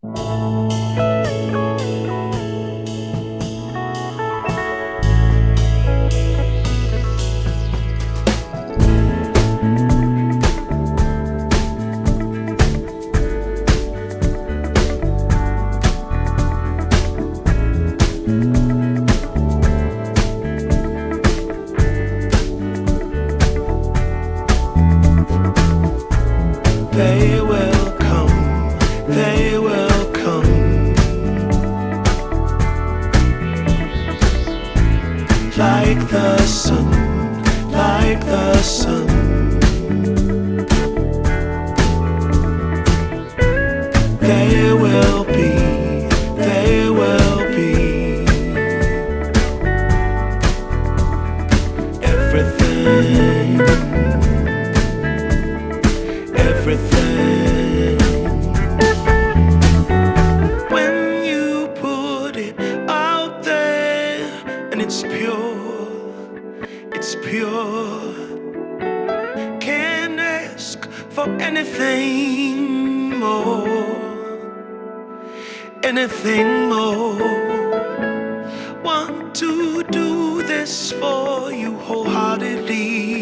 They will come, they will come, like the sun, like the sun. They will be, they will be everything, everything. When you put it out there and it's pure, it's pure. Can't ask for anything more, anything more. Want to do this for you wholeheartedly.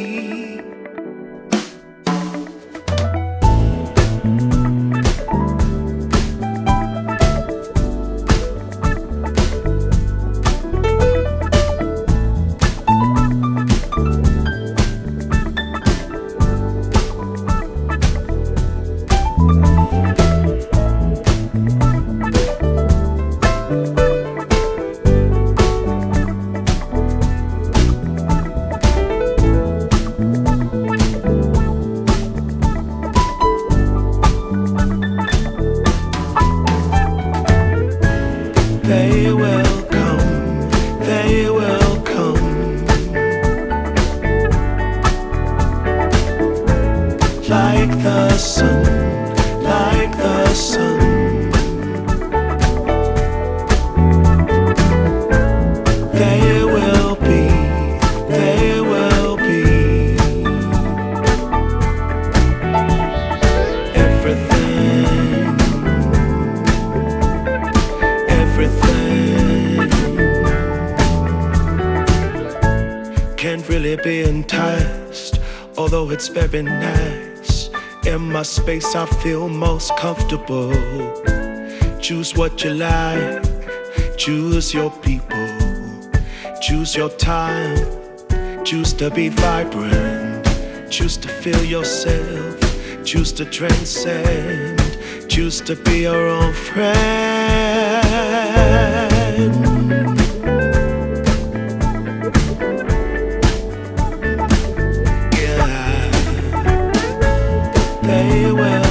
They will come, they will come, like the sun, like the sun. They will be, they will be everything, everything. Can't really be enticed, although it's very nice. In my space I feel most comfortable. Choose what you like, choose your people, choose your time, choose to be vibrant, choose to feel yourself, choose to transcend, choose to be your own friend. Yeah, they will.